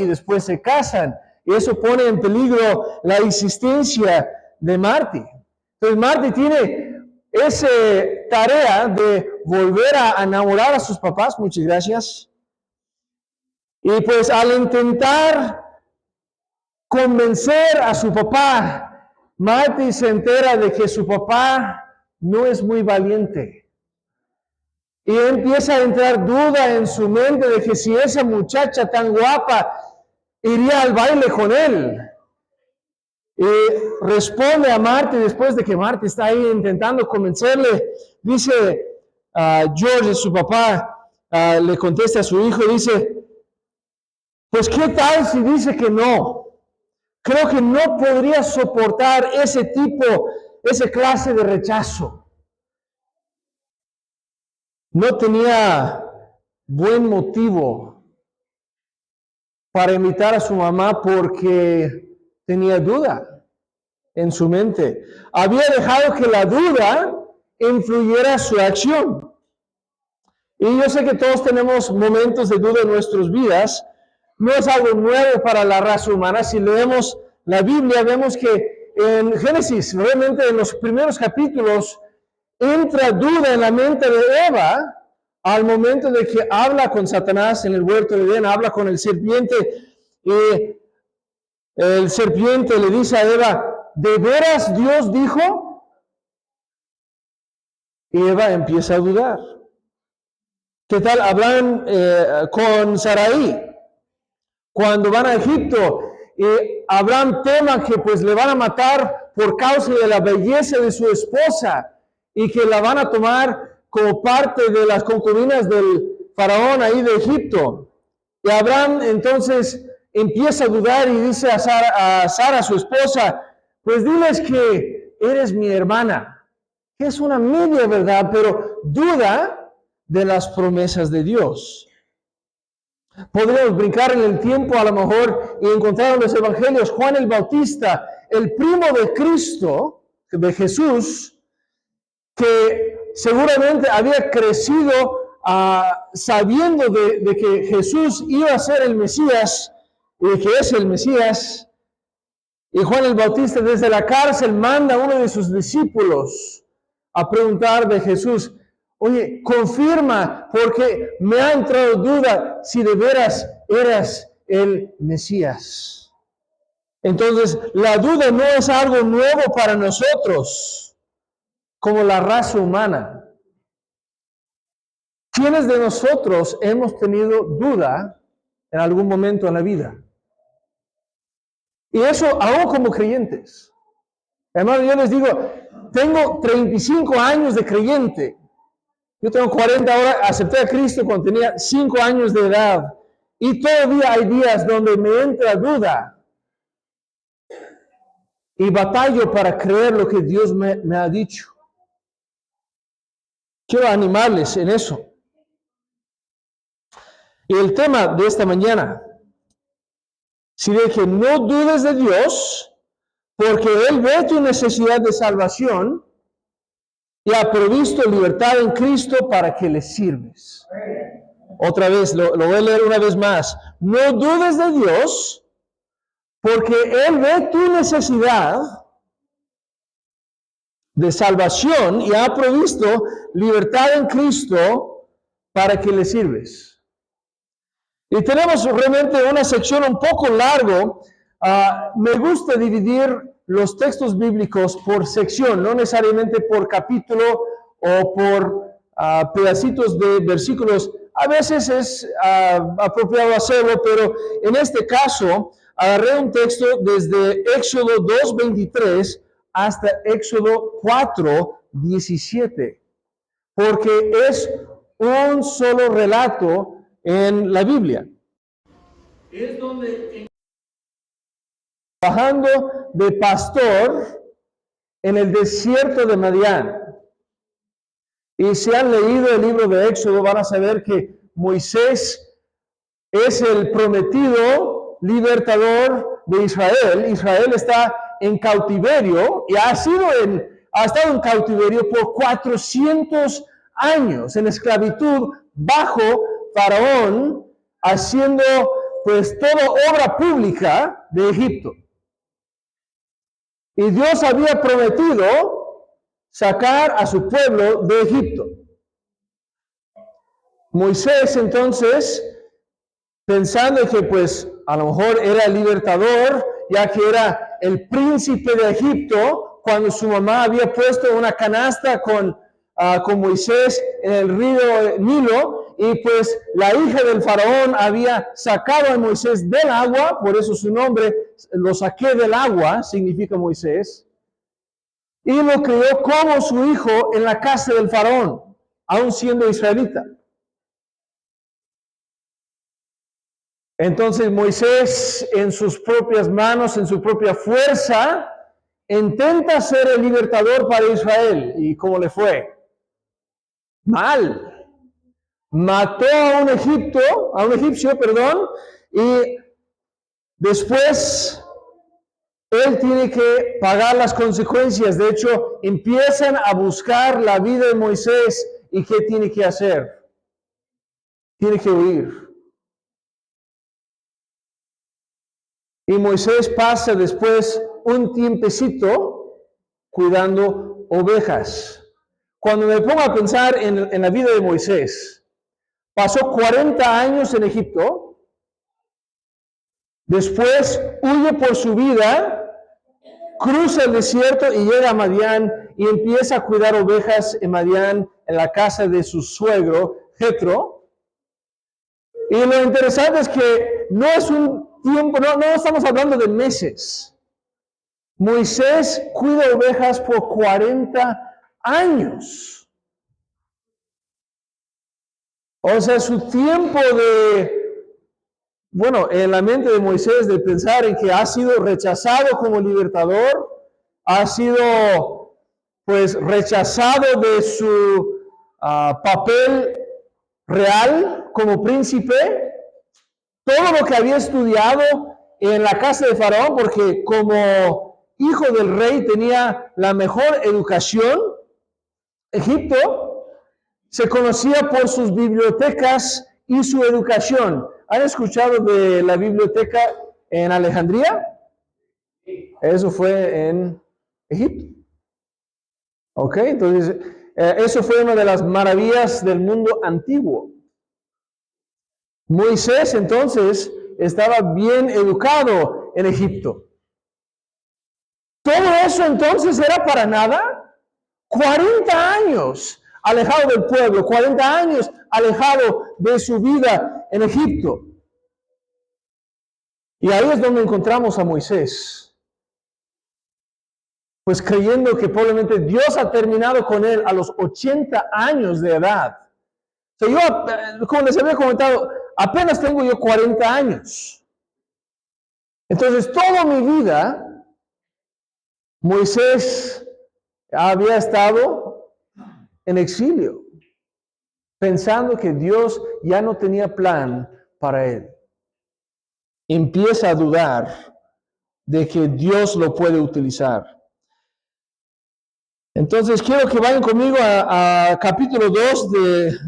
y después se casan. Y eso pone en peligro la existencia de Marty. Entonces Marty tiene esa tarea de volver a enamorar a sus papás. Muchas gracias. Y pues al intentar convencer a su papá, Marty se entera de que su papá no es muy valiente. Y empieza a entrar duda en su mente de que si esa muchacha tan guapa iría al baile con él. Y responde a Marty después de que Marty está ahí intentando convencerle. Dice George, su papá, le contesta a su hijo, dice, pues ¿qué tal si dice que no? Creo que no podría soportar esa clase de rechazo. No tenía buen motivo para invitar a su mamá porque tenía duda en su mente. Había dejado que la duda influyera su acción. Y yo sé que todos tenemos momentos de duda en nuestras vidas. No es algo nuevo para la raza humana. Si leemos la Biblia, vemos que en Génesis, realmente en los primeros capítulos, entra duda en la mente de Eva al momento de que habla con Satanás en el huerto de Edén, habla con el serpiente, y el serpiente le dice a Eva, ¿de veras Dios dijo? Y Eva empieza a dudar. ¿Qué tal? Hablan con Sarai cuando van a Egipto, y Abraham tema que pues le van a matar por causa de la belleza de su esposa y que la van a tomar como parte de las concubinas del faraón ahí de Egipto. Y Abraham entonces empieza a dudar y dice a Sara, su esposa, pues diles que eres mi hermana, que es una media verdad, pero duda de las promesas de Dios. Podríamos brincar en el tiempo a lo mejor y encontrar en los evangelios Juan el Bautista, el primo de Cristo, de Jesús, que seguramente había crecido sabiendo de que Jesús iba a ser el Mesías y que es el Mesías. Y Juan el Bautista desde la cárcel manda a uno de sus discípulos a preguntar de Jesús, oye, confirma, porque me ha entrado duda si de veras eras el Mesías. Entonces, la duda no es algo nuevo para nosotros, como la raza humana. ¿Quiénes de nosotros hemos tenido duda en algún momento en la vida? Y eso aún como creyentes. Hermano, yo les digo, tengo 35 años de creyente. Yo tengo 40 ahora, acepté a Cristo cuando tenía 5 años de edad. Y todavía hay días donde me entra duda. Y batallo para creer lo que Dios me ha dicho. Quiero animarles en eso. Y el tema de esta mañana, si de que no dudes de Dios, porque Él ve tu necesidad de salvación y ha provisto libertad en Cristo para que le sirves. Otra vez, lo voy a leer una vez más. No dudes de Dios, porque Él ve tu necesidad de salvación y ha provisto libertad en Cristo para que le sirves. Y tenemos realmente una sección un poco largo. Me gusta dividir los textos bíblicos por sección, no necesariamente por capítulo o por pedacitos de versículos. A veces es apropiado hacerlo, pero en este caso agarré un texto desde Éxodo 2:23 hasta Éxodo 4:17, porque es un solo relato en la Biblia. Es donde trabajando de pastor en el desierto de Madián. Y si han leído el libro de Éxodo, van a saber que Moisés es el prometido libertador de Israel. Israel está en cautiverio y ha estado en cautiverio por 400 años, en esclavitud bajo Faraón, haciendo pues toda obra pública de Egipto. Y Dios había prometido sacar a su pueblo de Egipto. Moisés entonces, pensando que pues a lo mejor era el libertador, ya que era el príncipe de Egipto, cuando su mamá había puesto una canasta con Moisés en el río Nilo, y pues la hija del faraón había sacado a Moisés del agua, por eso su nombre, lo saqué del agua, significa Moisés, y lo crió como su hijo en la casa del faraón, aún siendo israelita. Entonces Moisés, en sus propias manos, en su propia fuerza, intenta ser el libertador para Israel. ¿Y cómo le fue? Mal. Mató a un egipcio, y después él tiene que pagar las consecuencias. De hecho, empiezan a buscar la vida de Moisés. ¿Y qué tiene que hacer? Tiene que huir. Y Moisés pasa después un tiempecito cuidando ovejas. Cuando me pongo a pensar en la vida de Moisés, pasó 40 años en Egipto, después huye por su vida, cruza el desierto y llega a Madián y empieza a cuidar ovejas en Madián, en la casa de su suegro, Jetro. Y lo interesante es que no es un tiempo, no estamos hablando de meses. Moisés cuida ovejas por 40 años. O sea, su tiempo en la mente de Moisés de pensar en que ha sido rechazado como libertador, ha sido pues rechazado de su papel real como príncipe, todo lo que había estudiado en la casa de Faraón, porque como hijo del rey tenía la mejor educación. Egipto se conocía por sus bibliotecas y su educación. ¿Han escuchado de la biblioteca en Alejandría? Eso fue en Egipto. Ok, entonces eso fue una de las maravillas del mundo antiguo. Moisés entonces estaba bien educado en Egipto. ¿Todo eso entonces era para nada? 40 años alejado del pueblo, 40 años alejado de su vida en Egipto. Y ahí es donde encontramos a Moisés. Pues creyendo que probablemente Dios ha terminado con él a los 80 años de edad. O sea, yo, como les había comentado, apenas tengo yo 40 años. Entonces, toda mi vida, Moisés había estado en exilio, pensando que Dios ya no tenía plan para él. Empieza a dudar de que Dios lo puede utilizar. Entonces, quiero que vayan conmigo a capítulo 2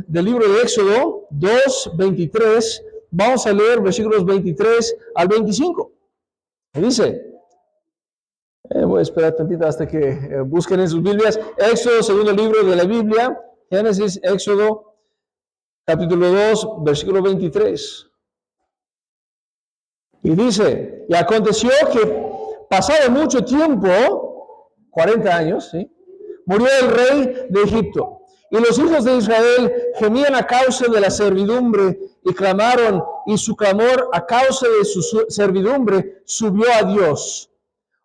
del libro de Éxodo, 2, 23. Vamos a leer versículos 23 al 25. Dice, voy a esperar tantito hasta que busquen en sus Biblias. Éxodo, segundo libro de la Biblia, Génesis, Éxodo, capítulo 2, versículo 23. Y dice, y aconteció que pasado mucho tiempo, 40 años, ¿sí?, murió el rey de Egipto. Y los hijos de Israel gemían a causa de la servidumbre y clamaron, y su clamor a causa de su servidumbre subió a Dios.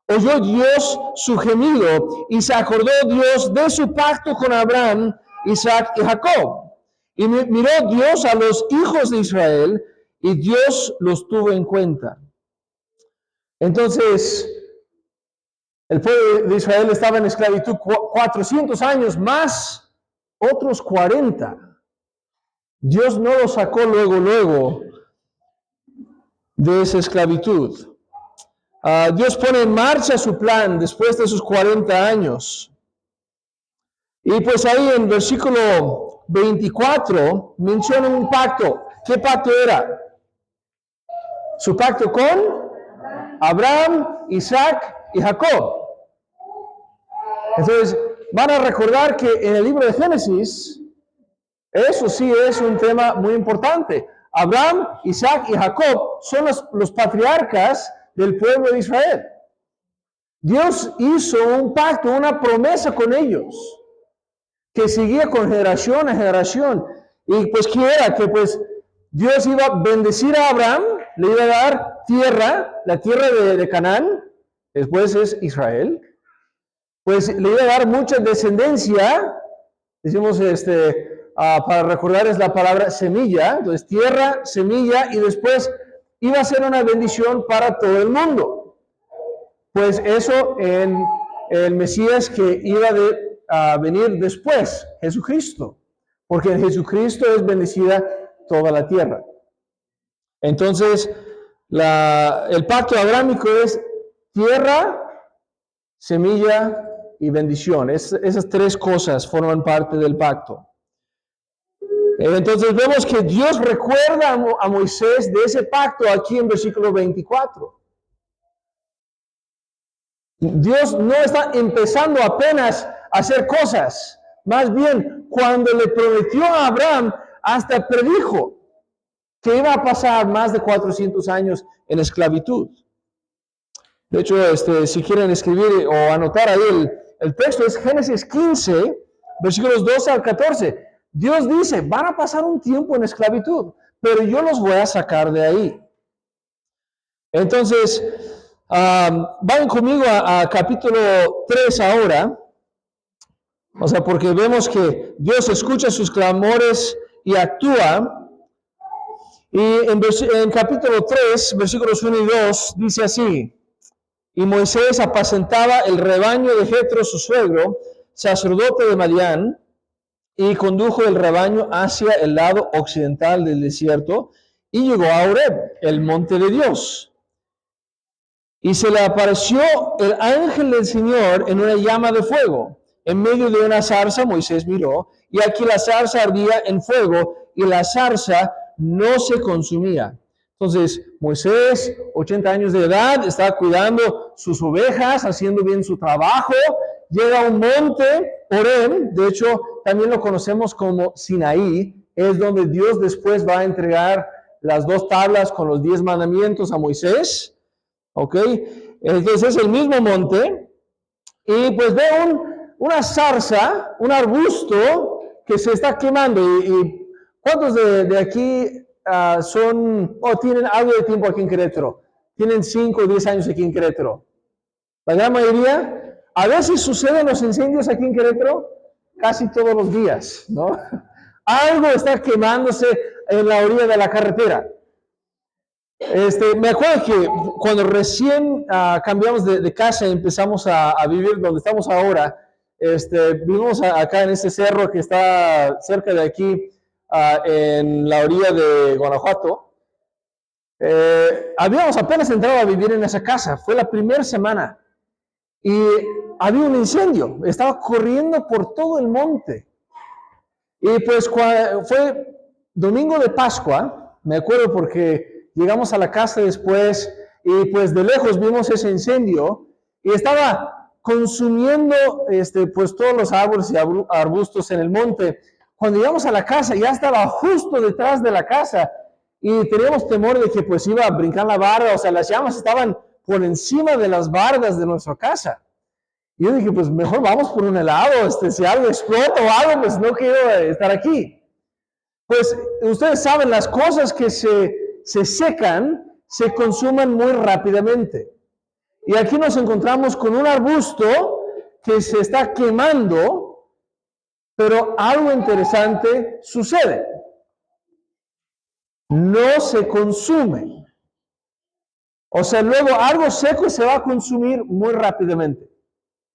Oyó Dios su gemido y se acordó Dios de su pacto con Abraham, Isaac y Jacob. Y miró Dios a los hijos de Israel y Dios los tuvo en cuenta. Entonces, el pueblo de Israel estaba en esclavitud 400 años más otros 40. Dios no los sacó luego de esa esclavitud. Dios pone en marcha su plan después de sus 40 años. Y pues ahí en versículo 24 menciona un pacto. ¿Qué pacto era? Su pacto con Abraham, Isaac y Jacob. Entonces, van a recordar que en el libro de Génesis, eso sí es un tema muy importante. Abraham, Isaac y Jacob son los patriarcas del pueblo de Israel. Dios hizo un pacto, una promesa con ellos, que seguía con generación a generación. Y pues, ¿qué era? Que pues Dios iba a bendecir a Abraham, le iba a dar tierra, la tierra de Canaán, después es Israel. Pues le iba a dar mucha descendencia, decimos para recordar es la palabra semilla, entonces tierra, semilla, y después iba a ser una bendición para todo el mundo. Pues eso en el Mesías que iba a venir después, Jesucristo, porque en Jesucristo es bendecida toda la tierra. Entonces, el pacto abrámico es tierra, semilla y bendición. Esas tres cosas forman parte del pacto. Entonces vemos que Dios recuerda a Moisés de ese pacto aquí en versículo 24. Dios no está empezando apenas a hacer cosas. Más bien, cuando le prometió a Abraham, hasta predijo que iba a pasar más de 400 años en esclavitud. De hecho, si quieren escribir o anotar ahí el texto, es Génesis 15, versículos 12 al 14. Dios dice, van a pasar un tiempo en esclavitud, pero yo los voy a sacar de ahí. Entonces, vayan conmigo a capítulo 3 ahora. O sea, porque vemos que Dios escucha sus clamores y actúa. Y en capítulo 3, versículos 1 y 2, dice así: y Moisés apacentaba el rebaño de Jetro, su suegro, sacerdote de Madián, y condujo el rebaño hacia el lado occidental del desierto, y llegó a Horeb, el monte de Dios. Y se le apareció el ángel del Señor en una llama de fuego. En medio de una zarza Moisés miró, y aquí la zarza ardía en fuego, y la zarza no se consumía. Entonces, Moisés, 80 años de edad, está cuidando sus ovejas, haciendo bien su trabajo. Llega a un monte, Horeb, de hecho, también lo conocemos como Sinaí, es donde Dios después va a entregar las 2 tablas con los 10 mandamientos a Moisés. ¿Ok? Entonces es el mismo monte, y pues ve una zarza, un arbusto que se está quemando. ¿Y cuántos de aquí tienen algo de tiempo aquí en Querétaro? Tienen 5 o 10 años aquí en Querétaro. La gran mayoría. A veces suceden los incendios aquí en Querétaro casi todos los días, ¿no? Algo está quemándose en la orilla de la carretera. Me acuerdo que cuando recién cambiamos de casa y empezamos a vivir donde estamos ahora, vivimos acá en este cerro que está cerca de aquí, en la orilla de Guanajuato. Habíamos apenas entrado a vivir en esa casa, fue la primera semana, y había un incendio, estaba corriendo por todo el monte. Y pues fue domingo de Pascua, me acuerdo porque llegamos a la casa después y pues de lejos vimos ese incendio y estaba consumiendo pues todos los árboles y arbustos en el monte. Cuando llegamos a la casa ya estaba justo detrás de la casa y teníamos temor de que pues iba a brincar la barda, o sea, las llamas estaban por encima de las bardas de nuestra casa. Y yo dije, pues mejor vamos por un helado, si algo explota o algo, pues no quiero estar aquí. Pues ustedes saben, las cosas que se secan, se consumen muy rápidamente. Y aquí nos encontramos con un arbusto que se está quemando, pero algo interesante sucede. No se consume. O sea, luego algo seco se va a consumir muy rápidamente.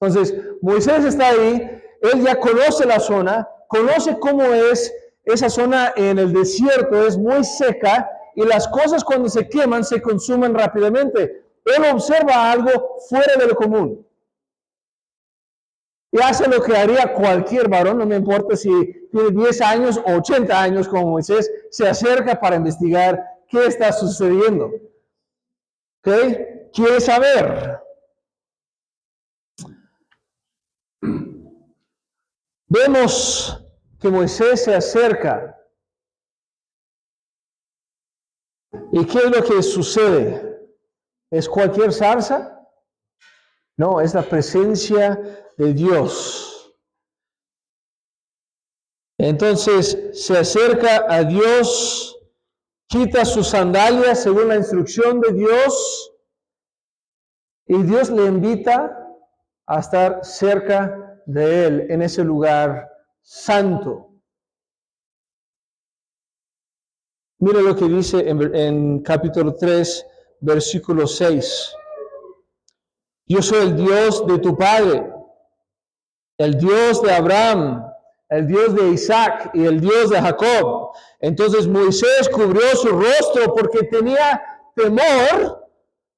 Entonces, Moisés está ahí, él ya conoce la zona, conoce cómo es esa zona en el desierto, es muy seca, y las cosas cuando se queman se consumen rápidamente. Él observa algo fuera de lo común. Y hace lo que haría cualquier varón, no me importa si tiene 10 años o 80 años como Moisés, se acerca para investigar qué está sucediendo. ¿Ok? Quiere saber. Vemos que Moisés se acerca. ¿Y qué es lo que sucede? ¿Es cualquier zarza? No, es la presencia de Dios. Entonces se acerca a Dios, quita sus sandalias según la instrucción de Dios, y Dios le invita a estar cerca de él en ese lugar santo. Mira lo que dice en capítulo 3, versículo 6. Yo soy el Dios de tu padre, el Dios de Abraham, el Dios de Isaac y el Dios de Jacob. Entonces Moisés cubrió su rostro porque tenía temor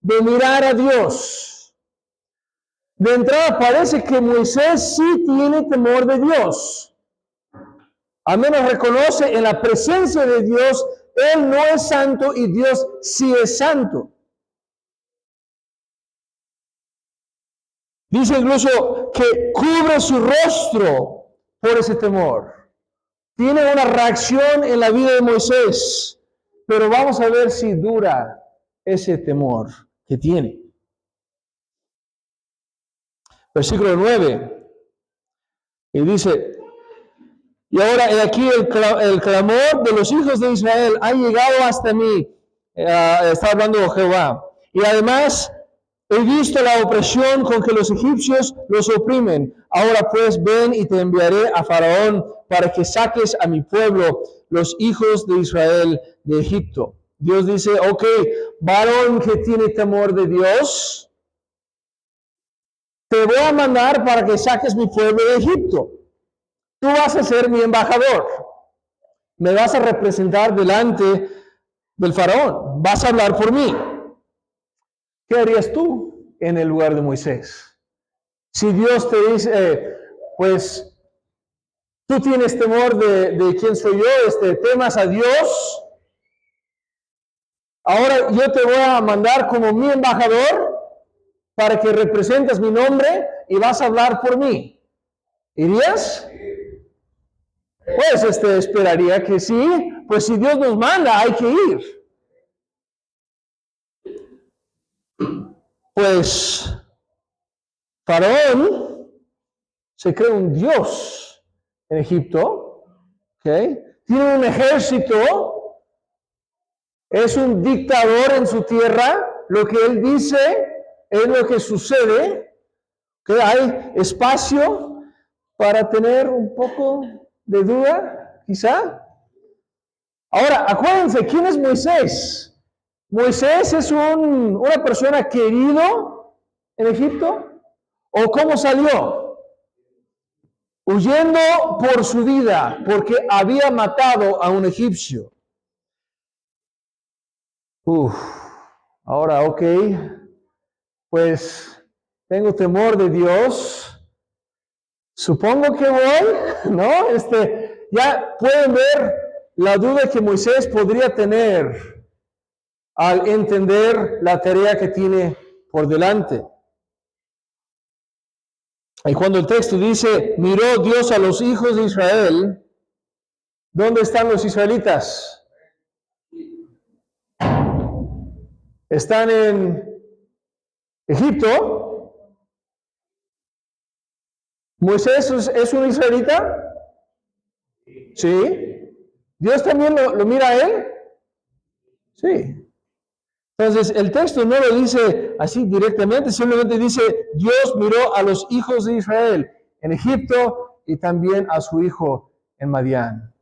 de mirar a Dios. De entrada parece que Moisés sí tiene temor de Dios. Al menos reconoce en la presencia de Dios, Él no es santo y Dios sí es santo. Dice incluso que cubre su rostro por ese temor. Tiene una reacción en la vida de Moisés, pero vamos a ver si dura ese temor que tiene. Versículo 9. Y dice, y ahora he aquí el clamor de los hijos de Israel ha llegado hasta mí. Está hablando Jehová. Y además he visto la opresión con que los egipcios los oprimen. Ahora pues ven y te enviaré a Faraón para que saques a mi pueblo, los hijos de Israel, de Egipto. Dios dice, ok, varón que tiene temor de Dios, te voy a mandar para que saques mi pueblo de Egipto. Tú vas a ser mi embajador. Me vas a representar delante del faraón. Vas a hablar por mí. ¿Qué harías tú en el lugar de Moisés? Si Dios te dice, pues tú tienes temor de quién soy yo, temas a Dios, ahora yo te voy a mandar como mi embajador para que representes mi nombre y vas a hablar por mí. ¿Irías? Pues esperaría que sí, pues si Dios nos manda hay que ir. Pues Faraón se cree un dios en Egipto, ¿okay? Tiene un ejército, es un dictador en su tierra, lo que él dice es lo que sucede, que hay espacio para tener un poco de duda, quizá. Ahora, acuérdense, ¿quién es Moisés? Moisés es una persona querido en Egipto. ¿O cómo salió? Huyendo por su vida, porque había matado a un egipcio. Ahora, ok, pues tengo temor de Dios. Supongo que voy, ¿no? Ya pueden ver la duda que Moisés podría tener al entender la tarea que tiene por delante. Y cuando el texto dice, miró Dios a los hijos de Israel, ¿dónde están los israelitas? ¿Están en Egipto? ¿Moisés es un israelita? Sí. ¿Dios también lo mira a él? Sí. Entonces, el texto no lo dice así directamente, simplemente dice, Dios miró a los hijos de Israel en Egipto y también a su hijo en Madián.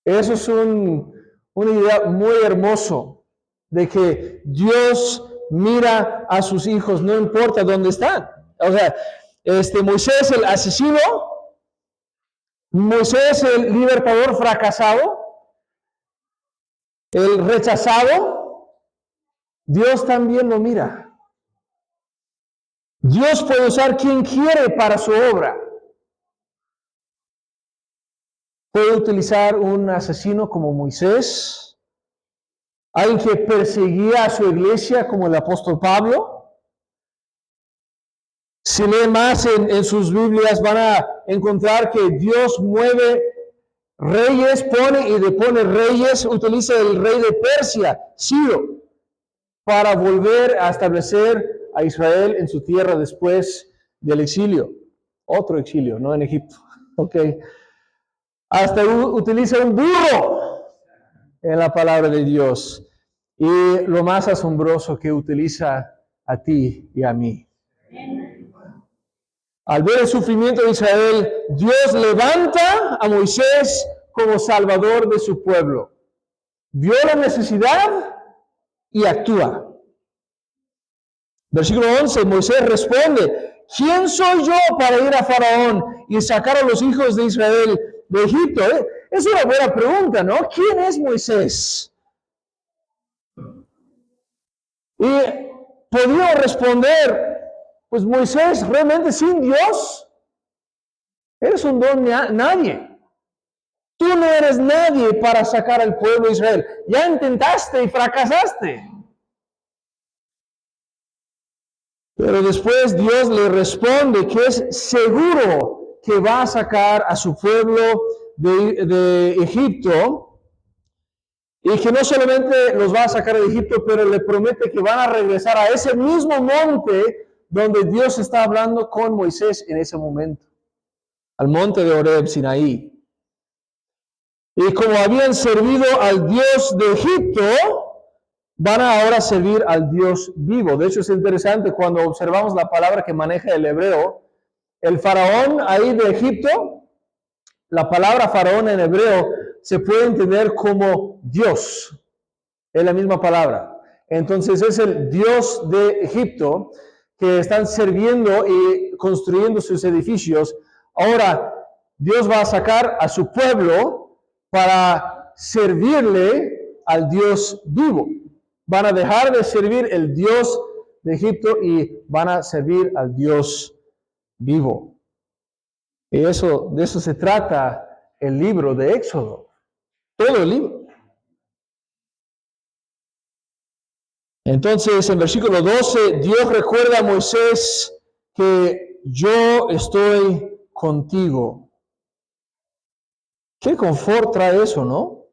Eso es una idea muy hermoso de que Dios mira a sus hijos, no importa dónde están. O sea, Moisés el asesino, Moisés el libertador fracasado, el rechazado, Dios también lo mira. Dios puede usar quien quiere para su obra. Puede utilizar un asesino como Moisés, alguien que perseguía a su iglesia como el apóstol Pablo. Si leen más en sus Biblias van a encontrar que Dios mueve reyes, pone y depone reyes, utiliza el rey de Persia, Ciro, para volver a establecer a Israel en su tierra después del exilio. Otro exilio, no en Egipto. Okay. Hasta utiliza un burro en la palabra de Dios. Y lo más asombroso que utiliza a ti y a mí. Al ver el sufrimiento de Israel, Dios levanta a Moisés como salvador de su pueblo. Vio la necesidad y actúa. Versículo 11, Moisés responde, ¿quién soy yo para ir a Faraón y sacar a los hijos de Israel de Egipto? Es una buena pregunta, ¿no? ¿Quién es Moisés? Y podría responder, pues Moisés, realmente sin Dios, eres un don nadie. Tú no eres nadie para sacar al pueblo de Israel. Ya intentaste y fracasaste. Pero después Dios le responde que es seguro que va a sacar a su pueblo de Egipto y que no solamente los va a sacar de Egipto, pero le promete que van a regresar a ese mismo monte donde Dios está hablando con Moisés en ese momento, al monte de Horeb, Sinaí. Y como habían servido al Dios de Egipto, van a ahora servir al Dios vivo. De hecho, es interesante cuando observamos la palabra que maneja el hebreo. El faraón ahí de Egipto, la palabra faraón en hebreo se puede entender como Dios. Es la misma palabra. Entonces es el Dios de Egipto que están sirviendo y construyendo sus edificios. Ahora, Dios va a sacar a su pueblo para servirle al Dios vivo. Van a dejar de servir el Dios de Egipto y van a servir al Dios vivo. Y de eso se trata el libro de Éxodo. Todo el libro. Entonces, en versículo 12, Dios recuerda a Moisés que yo estoy contigo. Qué confort trae eso, ¿no?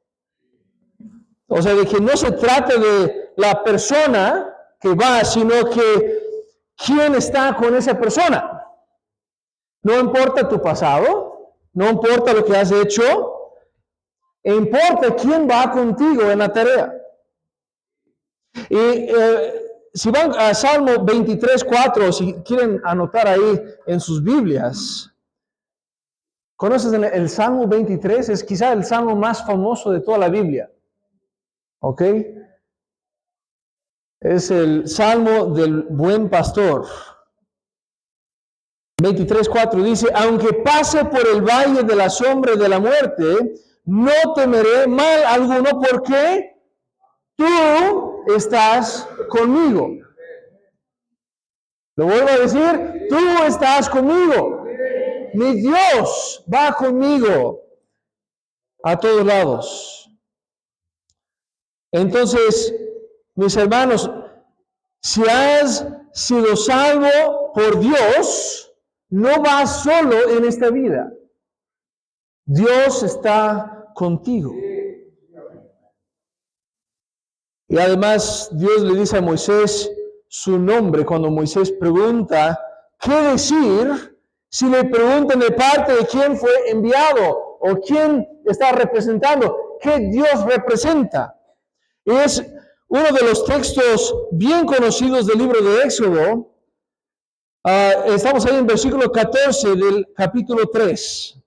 O sea, de que no se trata de la persona que va, sino que quién está con esa persona. No importa tu pasado, no importa lo que has hecho, importa quién va contigo en la tarea. Y si van a Salmo 23, 4, si quieren anotar ahí en sus Biblias, ¿conoces el Salmo 23? Es quizá el salmo más famoso de toda la Biblia. ¿Ok? Es el Salmo del buen pastor. 23:4 dice, aunque pase por el valle de la sombra de la muerte, no temeré mal alguno porque tú estás conmigo. Lo vuelvo a decir, tú estás conmigo. Mi Dios va conmigo a todos lados. Entonces, mis hermanos, si has sido salvo por Dios, no vas solo en esta vida. Dios está contigo. Y además Dios le dice a Moisés su nombre. Cuando Moisés pregunta, ¿qué decir? Si le preguntan de parte de quién fue enviado o quién está representando, ¿qué Dios representa? Es uno de los textos bien conocidos del libro de Éxodo. Estamos ahí en versículo 14 del capítulo 3.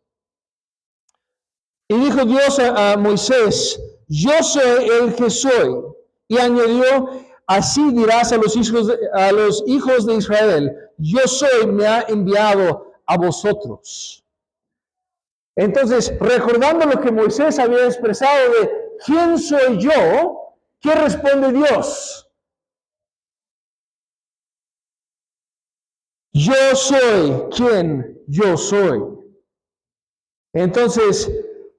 Y dijo Dios a Moisés, yo soy el que soy. Y añadió, así dirás a los hijos de Israel, yo soy, me ha enviado a vosotros. Entonces, recordando lo que Moisés había expresado de quién soy yo, ¿qué responde Dios? Yo soy quien yo soy. Entonces,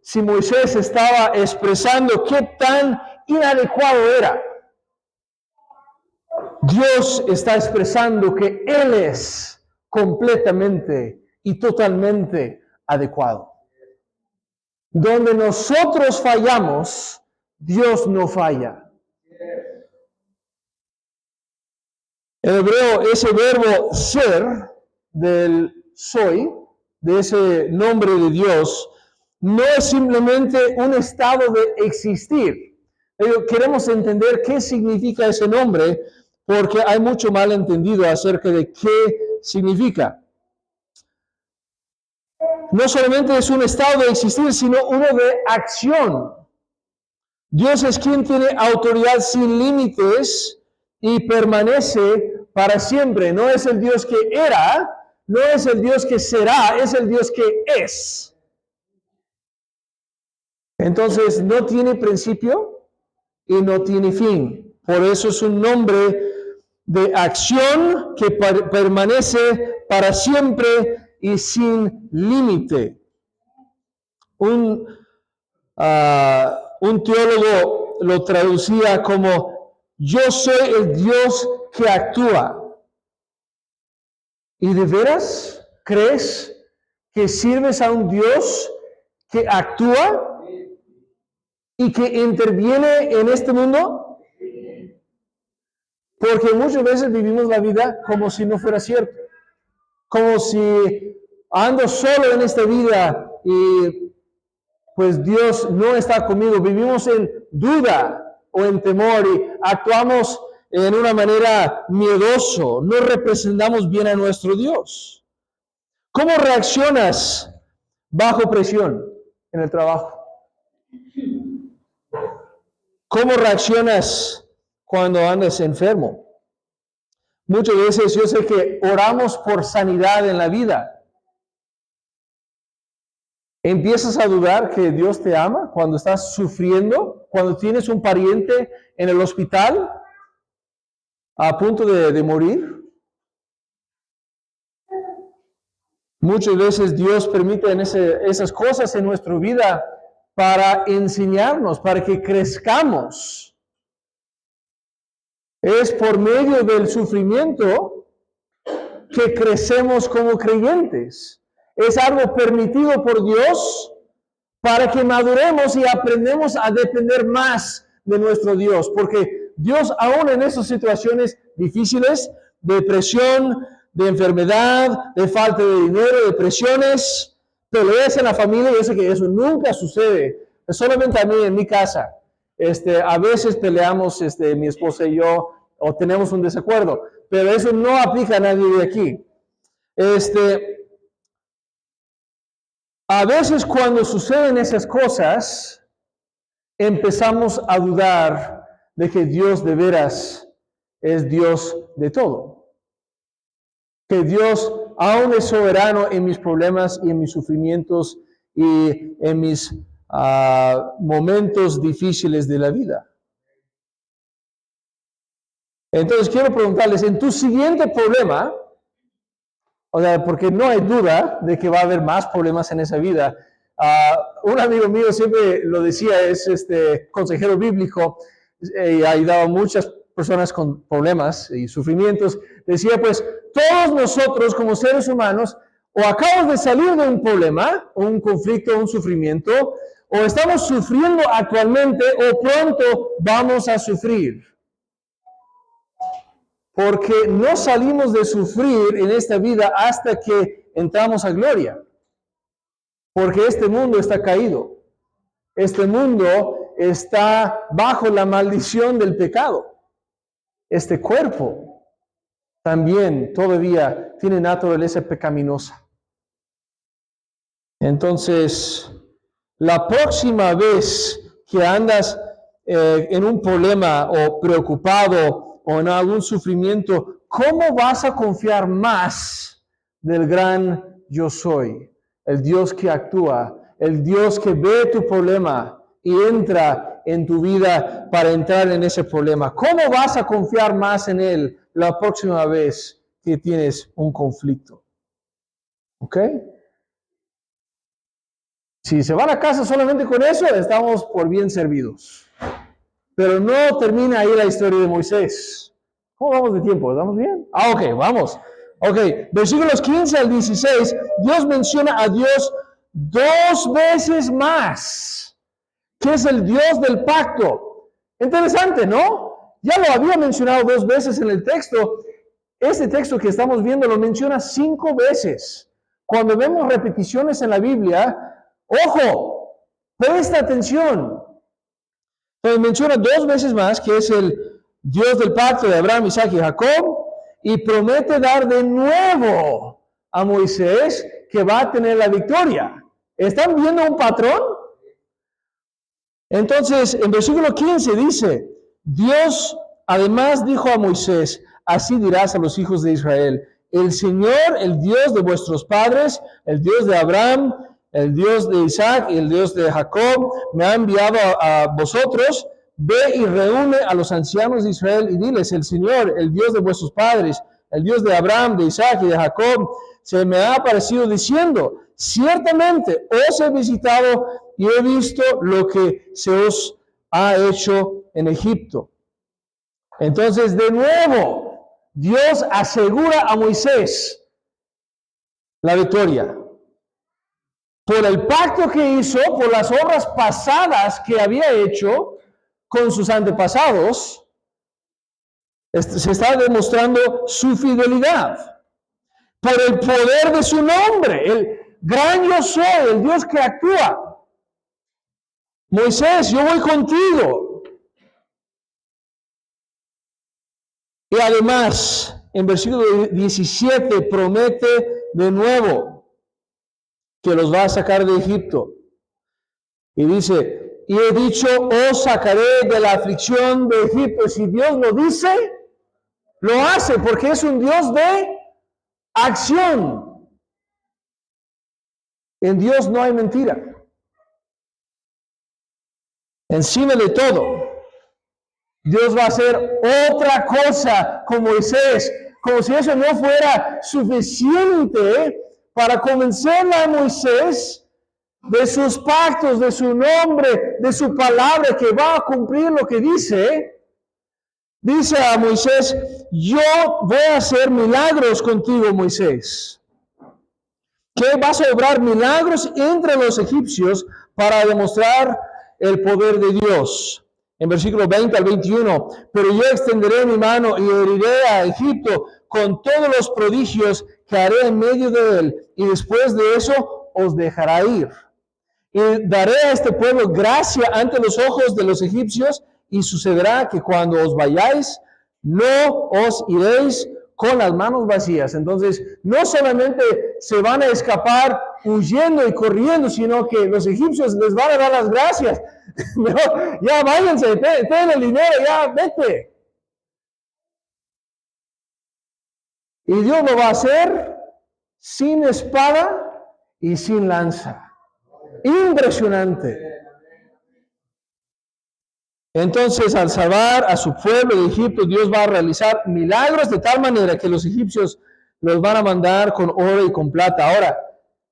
si Moisés estaba expresando qué tan inadecuado era. Dios está expresando que Él es completamente y totalmente adecuado. Donde nosotros fallamos, Dios no falla. En hebreo, ese verbo ser, del soy, de ese nombre de Dios, no es simplemente un estado de existir. Queremos entender qué significa ese nombre, porque hay mucho malentendido acerca de qué significa. No solamente es un estado de existir, sino uno de acción. Dios es quien tiene autoridad sin límites y permanece para siempre. No es el Dios que era, no es el Dios que será, es el Dios que es. Entonces no tiene principio y no tiene fin. Por eso es un nombre de acción que permanece para siempre y sin límite. Un teólogo lo traducía como: yo soy el Dios que actúa. ¿Y de veras crees que sirves a un Dios que actúa y que interviene en este mundo? Porque muchas veces vivimos la vida como si no fuera cierto. Como si ando solo en esta vida y pues Dios no está conmigo. Vivimos en duda o en temor y actuamos en una manera miedoso. No representamos bien a nuestro Dios. ¿Cómo reaccionas bajo presión en el trabajo? ¿Cómo reaccionas cuando andas enfermo? Muchas veces yo sé que oramos por sanidad en la vida. ¿Empiezas a dudar que Dios te ama cuando estás sufriendo? Cuando tienes un pariente en el hospital a punto de morir. Muchas veces Dios permite esas cosas en nuestra vida para enseñarnos, para que crezcamos. Es por medio del sufrimiento que crecemos como creyentes. Es algo permitido por Dios para que maduremos y aprendemos a depender más de nuestro Dios. Porque Dios, aún en esas situaciones difíciles, de depresión, de enfermedad, de falta de dinero, de presiones, peleas en la familia, yo sé que eso nunca sucede. Es solamente a mí en mi casa. A veces peleamos mi esposa y yo, o tenemos un desacuerdo, pero eso no aplica a nadie de aquí. A veces cuando suceden esas cosas, empezamos a dudar de que Dios de veras es Dios de todo. Que Dios aún es soberano en mis problemas y en mis sufrimientos y en mis momentos difíciles de la vida. Entonces quiero preguntarles, en tu siguiente problema, o sea, porque no hay duda de que va a haber más problemas en esa vida. Un amigo mío siempre lo decía, es consejero bíblico, y ha ayudado a muchas personas con problemas y sufrimientos. Decía, pues, todos nosotros como seres humanos, o acabamos de salir de un problema, un conflicto, un sufrimiento, o estamos sufriendo actualmente, o pronto vamos a sufrir. Porque no salimos de sufrir en esta vida hasta que entramos a gloria. Porque este mundo está caído. Este mundo está bajo la maldición del pecado. Este cuerpo también todavía tiene naturaleza pecaminosa. Entonces, la próxima vez que andas en un problema o preocupado o en algún sufrimiento, ¿cómo vas a confiar más del gran yo soy? El Dios que actúa, el Dios que ve tu problema y entra en tu vida para entrar en ese problema. ¿Cómo vas a confiar más en Él la próxima vez que tienes un conflicto? ¿Ok? Si se van a casa solamente con eso, estamos por bien servidos. Pero no termina ahí la historia de Moisés. ¿Cómo vamos de tiempo? ¿Estamos bien? Ok, vamos. Ok, versículos 15 al 16, Dios menciona a Dios 2 veces más, que es el Dios del pacto. Interesante, ¿no? Ya lo había mencionado 2 veces en el texto. Este texto que estamos viendo lo menciona 5 veces. Cuando vemos repeticiones en la Biblia, ojo, presta atención. Entonces menciona 2 veces más que es el Dios del pacto de Abraham, Isaac y Jacob, y promete dar de nuevo a Moisés que va a tener la victoria. ¿Están viendo un patrón? Entonces, en versículo 15 dice, Dios además dijo a Moisés, así dirás a los hijos de Israel, el Señor, el Dios de vuestros padres, el Dios de Abraham, el Dios de Isaac y el Dios de Jacob, me ha enviado a vosotros. Ve y reúne a los ancianos de Israel y diles, el Señor, el Dios de vuestros padres, el Dios de Abraham, de Isaac y de Jacob, se me ha aparecido diciendo, ciertamente os he visitado y he visto lo que se os ha hecho en Egipto. Entonces, de nuevo, Dios asegura a Moisés la victoria. Por el pacto que hizo, por las obras pasadas que había hecho con sus antepasados, se está demostrando su fidelidad. Por el poder de su nombre, el gran yo soy, el Dios que actúa. Moisés, yo voy contigo. Y además, en versículo 17, promete de nuevo que los va a sacar de Egipto. Y dice, y he dicho, os sacaré de la aflicción de Egipto. Si Dios lo dice, lo hace, porque es un Dios de acción. En Dios no hay mentira. Encima de todo, Dios va a hacer otra cosa con Moisés, como si eso no fuera suficiente para convencer a Moisés de sus pactos, de su nombre, de su palabra, que va a cumplir lo que dice. Dice a Moisés, yo voy a hacer milagros contigo, Moisés. Que vas a obrar milagros entre los egipcios para demostrar el poder de Dios. En versículo 20 al 21, pero yo extenderé mi mano y heriré a Egipto con todos los prodigios que haré en medio de él, y después de eso os dejará ir. Y daré a este pueblo gracia ante los ojos de los egipcios, y sucederá que cuando os vayáis, no os iréis con las manos vacías. Entonces, no solamente se van a escapar huyendo y corriendo, sino que los egipcios les van a dar las gracias. Mejor, ya váyanse, ten el dinero, ya vete. Y Dios lo va a hacer sin espada y sin lanza. Impresionante. Entonces, al salvar a su pueblo de Egipto, Dios va a realizar milagros de tal manera que los egipcios los van a mandar con oro y con plata. Ahora,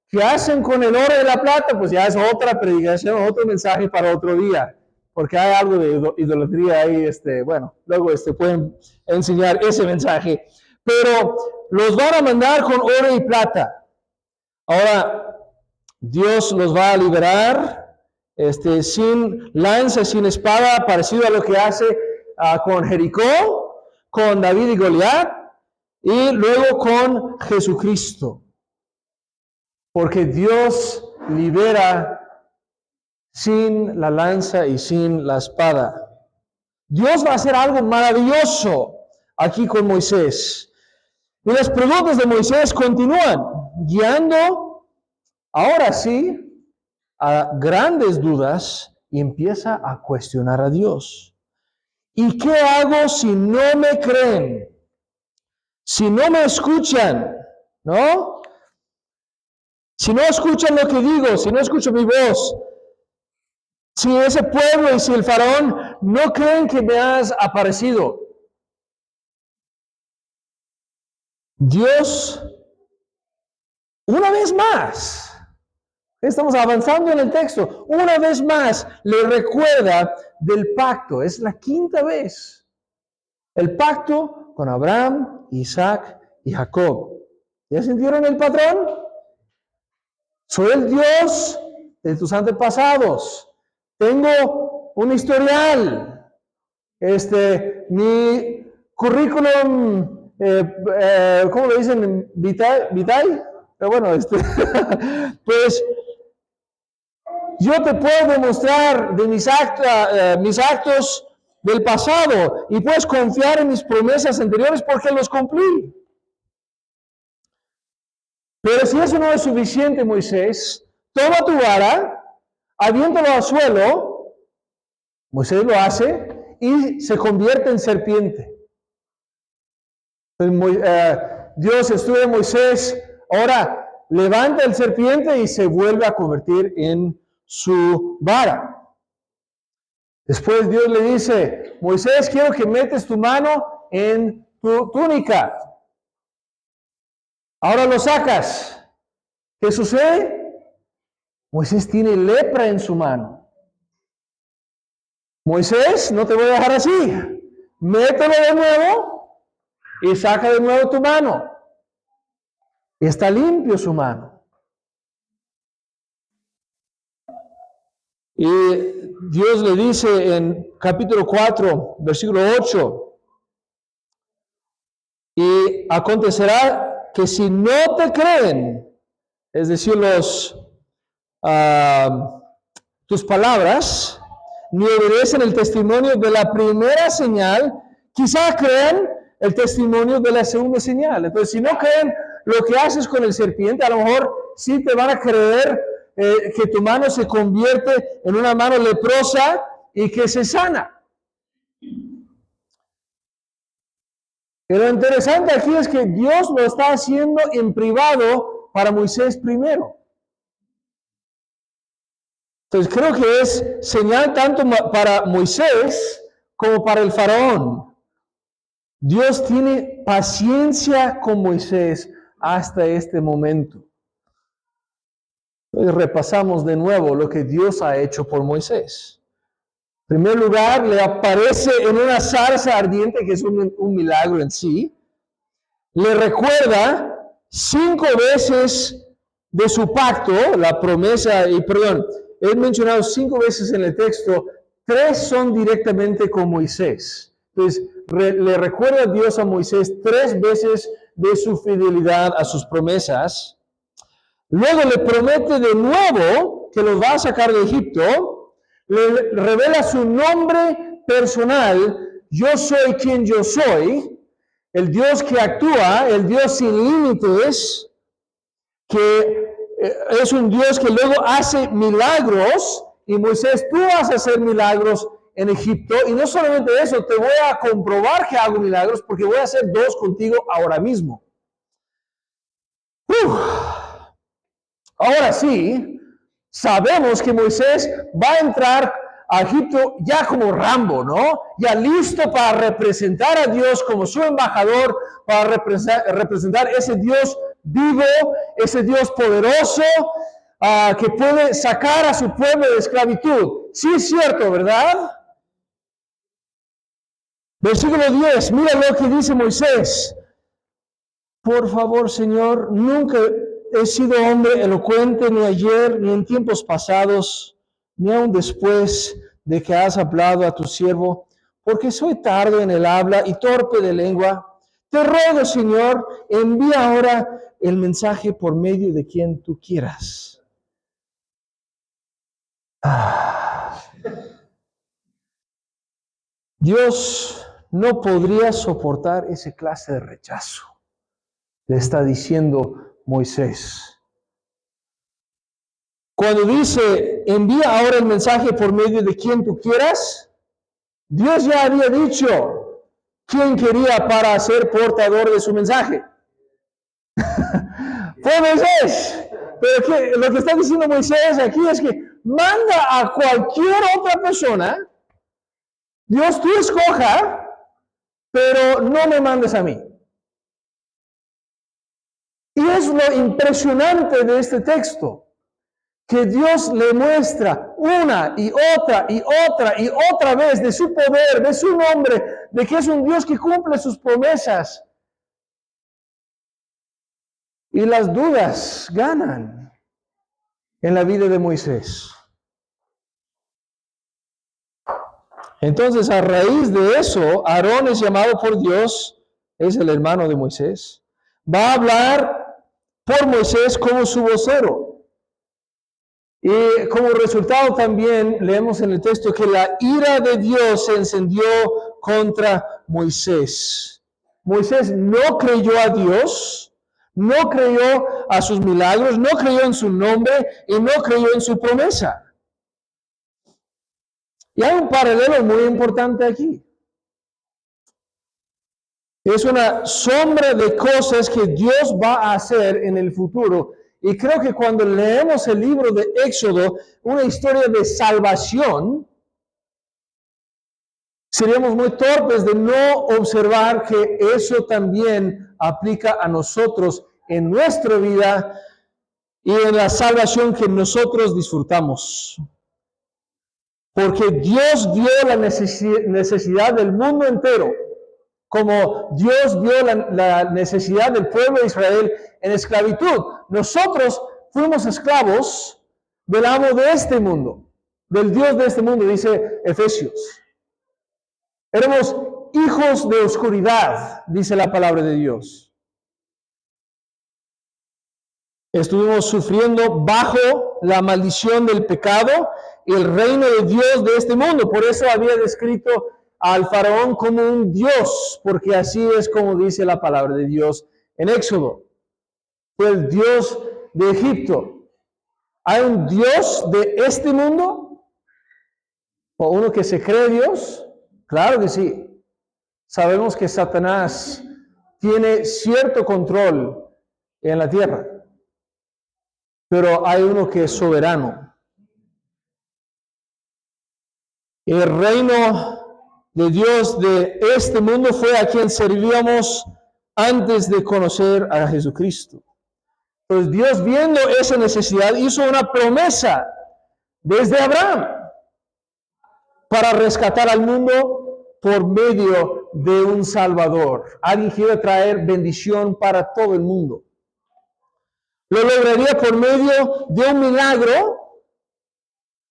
¿qué hacen con el oro y la plata? Pues ya es otra predicación, otro mensaje para otro día, porque hay algo de idolatría ahí, bueno, luego pueden enseñar ese mensaje. Pero los van a mandar con oro y plata. Ahora, Dios los va a liberar sin lanza, sin espada, parecido a lo que hace con Jericó, con David y Goliat, y luego con Jesucristo. Porque Dios libera sin la lanza y sin la espada. Dios va a hacer algo maravilloso aquí con Moisés. Y las preguntas de Moisés continúan, guiando, ahora sí, a grandes dudas y empieza a cuestionar a Dios. ¿Y qué hago si no me creen? Si no me escuchan, ¿no? Si no escuchan lo que digo, si no escuchan mi voz, si ese pueblo y si el faraón no creen que me has aparecido. Dios, una vez más, Estamos avanzando en el texto. Una vez más le recuerda del pacto. Es la quinta vez. El pacto con Abraham, Isaac y Jacob. ¿Ya sintieron el patrón? Soy el Dios de tus antepasados. Tengo un historial. Mi currículum, ¿cómo le dicen? Vitae. Pero bueno, pues yo te puedo demostrar de mis actos del pasado y puedes confiar en mis promesas anteriores porque los cumplí. Pero si eso no es suficiente, Moisés, toma tu vara, aviéntalo al suelo, Moisés lo hace y se convierte en serpiente. Dios estudia a Moisés, ahora levanta el serpiente y se vuelve a convertir en su vara. Después Dios le dice, Moisés, quiero que metes tu mano en tu túnica. Ahora lo sacas. ¿Qué sucede? Moisés tiene lepra en su mano. Moisés, no te voy a dejar así. Mételo de nuevo y saca de nuevo tu mano. Está limpio su mano. Y Dios le dice en capítulo 4, versículo 8, y acontecerá que si no te creen, es decir, tus palabras, ni obedecen el testimonio de la primera señal, quizá crean el testimonio de la segunda señal. Entonces, si no creen lo que haces con el serpiente, a lo mejor sí te van a creer que tu mano se convierte en una mano leprosa y que se sana. Pero lo interesante aquí es que Dios lo está haciendo en privado para Moisés primero. Entonces creo que es señal tanto para Moisés como para el faraón. Dios tiene paciencia con Moisés hasta este momento. Entonces repasamos de nuevo lo que Dios ha hecho por Moisés. En primer lugar, le aparece en una zarza ardiente, que es un milagro en sí. Le recuerda 5 veces de su pacto, la promesa, he mencionado 5 veces en el texto, 3 son directamente con Moisés. Entonces, le recuerda a Dios a Moisés 3 veces de su fidelidad a sus promesas. Luego le promete de nuevo que los va a sacar de Egipto. Le revela su nombre personal. Yo soy quien yo soy. El Dios que actúa, el Dios sin límites, que es un Dios que luego hace milagros. Y Moisés, tú vas a hacer milagros en Egipto. Y no solamente eso, te voy a comprobar que hago milagros porque voy a hacer 2 contigo ahora mismo. Ahora sí, sabemos que Moisés va a entrar a Egipto ya como Rambo, ¿no? Ya listo para representar a Dios como su embajador, para representar ese Dios vivo, ese Dios poderoso, que puede sacar a su pueblo de esclavitud. Sí es cierto, ¿verdad? Versículo 10, mira lo que dice Moisés. Por favor, Señor, nunca he sido hombre elocuente, ni ayer, ni en tiempos pasados, ni aun después de que has hablado a tu siervo, porque soy tardo en el habla y torpe de lengua. Te ruego, Señor, envía ahora el mensaje por medio de quien tú quieras. Dios no podría soportar ese clase de rechazo. Le está diciendo Moisés. Cuando dice, envía ahora el mensaje por medio de quien tú quieras, Dios ya había dicho quién quería para ser portador de su mensaje. Fue Moisés. Pero lo que está diciendo Moisés aquí es que manda a cualquier otra persona, Dios tú escoja, pero no me mandes a mí. Y es lo impresionante de este texto, que Dios le muestra una y otra y otra y otra vez de su poder, de su nombre, de que es un Dios que cumple sus promesas. Y las dudas ganan en la vida de Moisés. Entonces, a raíz de eso, Aarón es llamado por Dios, es el hermano de Moisés. Va a hablar por Moisés como su vocero. Y como resultado también leemos en el texto que la ira de Dios se encendió contra Moisés. Moisés no creyó a Dios, no creyó a sus milagros, no creyó en su nombre y no creyó en su promesa. Y hay un paralelo muy importante aquí. Es una sombra de cosas que Dios va a hacer en el futuro. Y creo que cuando leemos el libro de Éxodo, una historia de salvación, seríamos muy torpes de no observar que eso también aplica a nosotros en nuestra vida y en la salvación que nosotros disfrutamos. Porque Dios vio la necesidad del mundo entero, como Dios vio la necesidad del pueblo de Israel en esclavitud. Nosotros fuimos esclavos del amo de este mundo, del Dios de este mundo, dice Efesios. Éramos hijos de oscuridad, dice la palabra de Dios. Estuvimos sufriendo bajo la maldición del pecado y el reino de Dios de este mundo. Por eso había descrito al faraón como un Dios, porque así es como dice la palabra de Dios en Éxodo. Fue el Dios de Egipto. ¿Hay un Dios de este mundo? ¿O uno que se cree Dios? Claro que sí. Sabemos que Satanás tiene cierto control en la tierra, pero hay uno que es soberano. El reino de Dios de este mundo fue a quien servíamos antes de conocer a Jesucristo. Pues Dios, viendo esa necesidad, hizo una promesa desde Abraham para rescatar al mundo por medio de un Salvador. Alguien que iba a traer bendición para todo el mundo. Lo lograría por medio de un milagro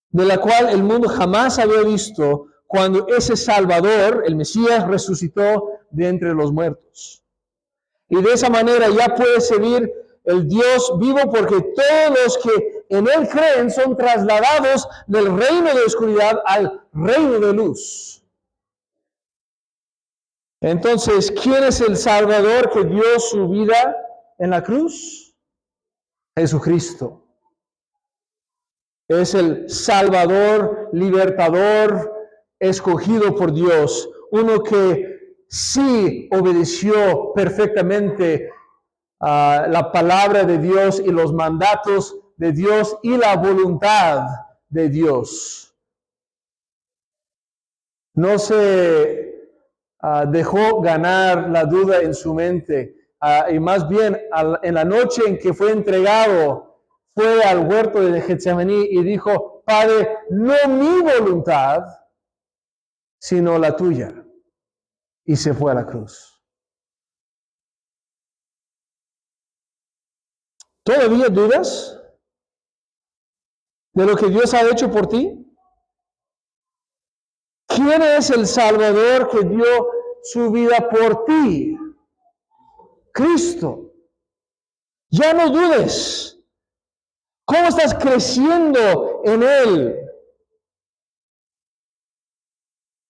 de la cual el mundo jamás había visto cuando ese Salvador, el Mesías, resucitó de entre los muertos. Y de esa manera ya puede servir el Dios vivo, porque todos los que en Él creen son trasladados del reino de oscuridad al reino de luz. Entonces, ¿quién es el Salvador que dio su vida en la cruz? Jesucristo. Es el Salvador, libertador, escogido por Dios. Uno que sí obedeció perfectamente la palabra de Dios y los mandatos de Dios y la voluntad de Dios. No se dejó ganar la duda en su mente, y más bien en la noche en que fue entregado, fue al huerto de Getsemaní y dijo: Padre, no mi voluntad, sino la tuya. Y se fue a la cruz. ¿Todavía dudas de lo que Dios ha hecho por ti? ¿Quién es el Salvador que dio su vida por ti? Cristo. Ya no dudes. ¿Cómo estás creciendo en Él?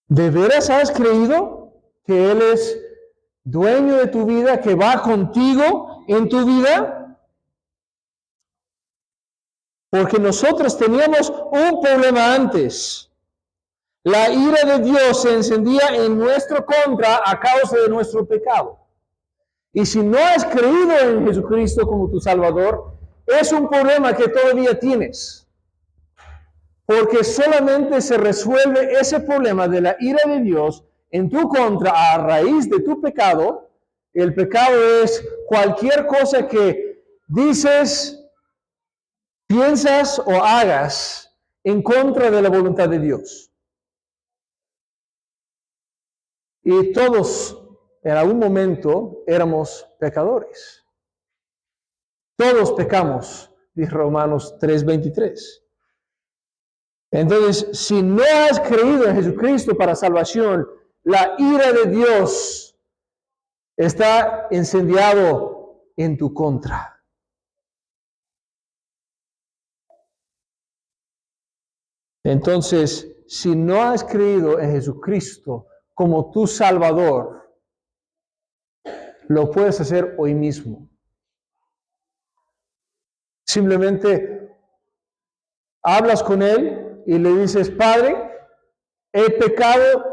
¿De veras has creído que Él es dueño de tu vida, que va contigo en tu vida? Porque nosotros teníamos un problema antes. La ira de Dios se encendía en nuestro contra a causa de nuestro pecado. Y si no has creído en Jesucristo como tu Salvador, es un problema que todavía tienes. Porque solamente se resuelve ese problema de la ira de Dios en tu contra a raíz de tu pecado. El pecado es cualquier cosa que dices piensas o hagas en contra de la voluntad de Dios. Y todos en algún momento éramos pecadores. Todos pecamos, dice Romanos 3:23. Entonces, si no has creído en Jesucristo para salvación, la ira de Dios está incendiado en tu contra. Entonces, si no has creído en Jesucristo como tu Salvador, lo puedes hacer hoy mismo. Simplemente hablas con Él y le dices, Padre, he pecado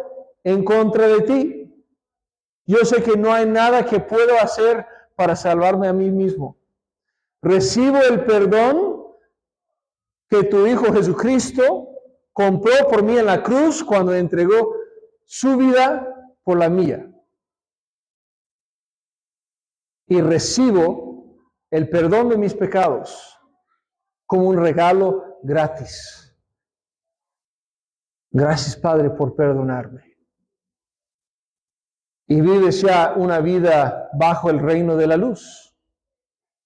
en contra de ti. Yo sé que no hay nada que puedo hacer para salvarme a mí mismo. Recibo el perdón que tu Hijo Jesucristo compró por mí en la cruz cuando entregó su vida por la mía. Y recibo el perdón de mis pecados como un regalo gratis. Gracias, Padre, por perdonarme. Y vives ya una vida bajo el reino de la luz.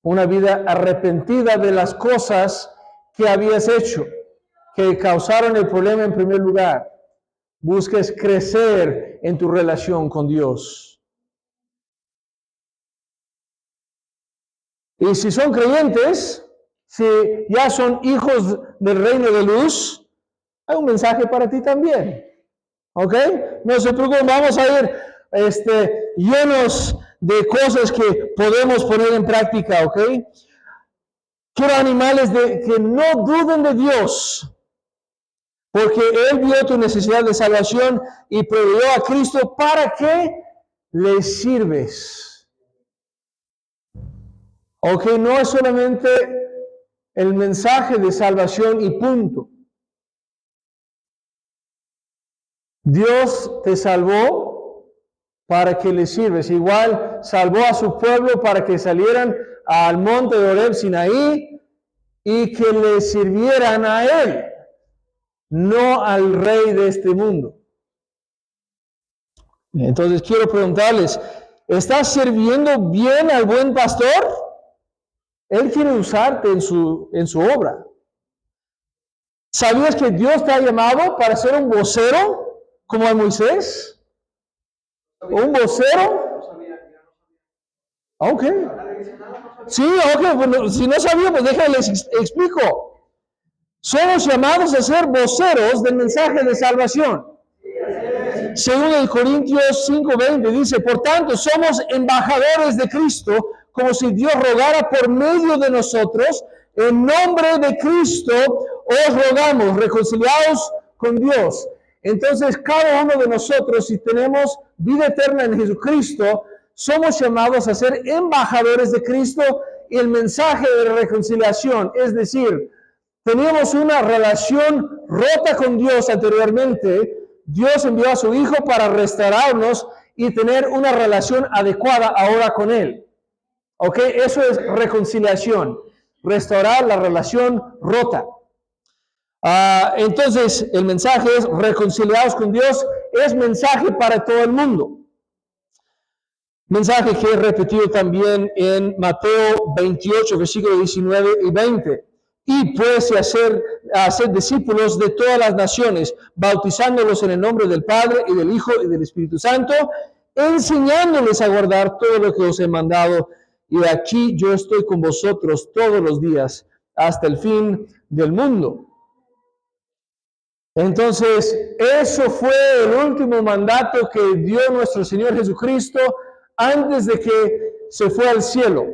Una vida arrepentida de las cosas que habías hecho, que causaron el problema en primer lugar. Busques crecer en tu relación con Dios. Y si son creyentes, si ya son hijos del reino de luz, hay un mensaje para ti también. ¿Ok? No se preocupen, vamos a ir llenos de cosas que podemos poner en práctica. ¿Ok? Quiero animales que no duden de Dios, porque Él vio tu necesidad de salvación y proveyó a Cristo para que le sirves. Ok, no es solamente el mensaje de salvación y punto. Dios te salvó para que le sirves. Igual salvó a su pueblo para que salieran al monte de Horeb, Sinaí, y que le sirvieran a Él, no al rey de este mundo. Entonces quiero preguntarles, ¿estás sirviendo bien al buen pastor? Él quiere usarte en su obra. ¿Sabías que Dios te ha llamado para ser un vocero como a Moisés? ¿Un vocero? Ok. Sí, ok. Bueno, si no sabía, pues déjenles explico. Somos llamados a ser voceros del mensaje de salvación. Según el Corintios 5:20 dice, por tanto, somos embajadores de Cristo, como si Dios rogara por medio de nosotros. En nombre de Cristo os rogamos, reconciliados con Dios. Entonces, cada uno de nosotros, si tenemos vida eterna en Jesucristo, somos llamados a ser embajadores de Cristo y el mensaje de reconciliación. Es decir, teníamos una relación rota con Dios anteriormente. Dios envió a su Hijo para restaurarnos y tener una relación adecuada ahora con Él. ¿Ok? Eso es reconciliación. Restaurar la relación rota. Entonces, el mensaje es reconciliados con Dios. Es mensaje para todo el mundo. Mensaje que he repetido también en Mateo 28, versículos 19 y 20. Y pues hacer discípulos de todas las naciones, bautizándolos en el nombre del Padre y del Hijo y del Espíritu Santo, enseñándoles a guardar todo lo que os he mandado. Y aquí yo estoy con vosotros todos los días hasta el fin del mundo. Entonces, eso fue el último mandato que dio nuestro Señor Jesucristo antes de que se fue al cielo.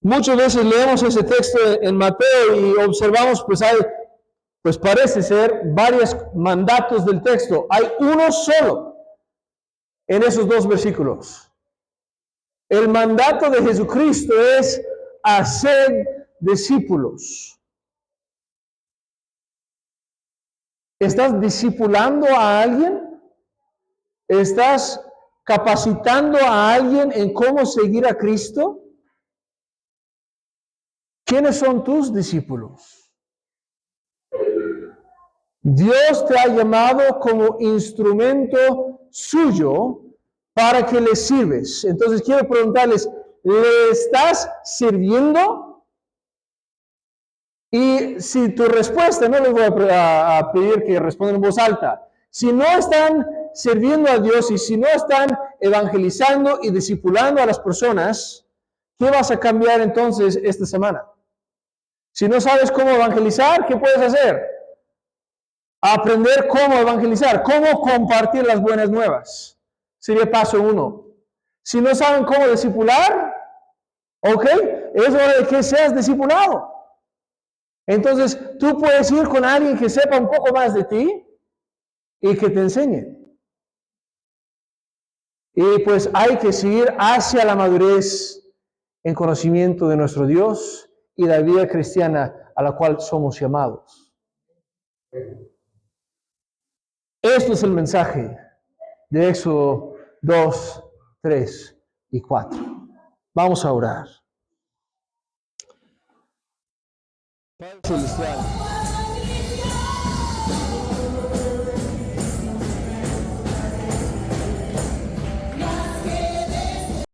Muchas veces leemos ese texto en Mateo y observamos, pues parece ser varios mandatos del texto. Hay uno solo en esos dos versículos. El mandato de Jesucristo es hacer discípulos. ¿Estás discipulando a alguien? ¿Estás capacitando a alguien en cómo seguir a Cristo? ¿Quiénes son tus discípulos? Dios te ha llamado como instrumento suyo para que le sirves. Entonces quiero preguntarles, ¿le estás sirviendo? Y si tu respuesta, no les voy a pedir que respondan en voz alta, si no están sirviendo a Dios y si no están evangelizando y discipulando a las personas, ¿qué vas a cambiar entonces esta semana? Si no sabes cómo evangelizar, ¿qué puedes hacer? Aprender cómo evangelizar, cómo compartir las buenas nuevas. Sería paso 1. Si no saben cómo discipular, ¿ok? Es hora de que seas discipulado. Entonces, tú puedes ir con alguien que sepa un poco más de ti y que te enseñe. Y pues hay que seguir hacia la madurez en conocimiento de nuestro Dios y la vida cristiana a la cual somos llamados. Esto es el mensaje de Éxodo 2, 3 y 4. Vamos a orar. Padre Celestial.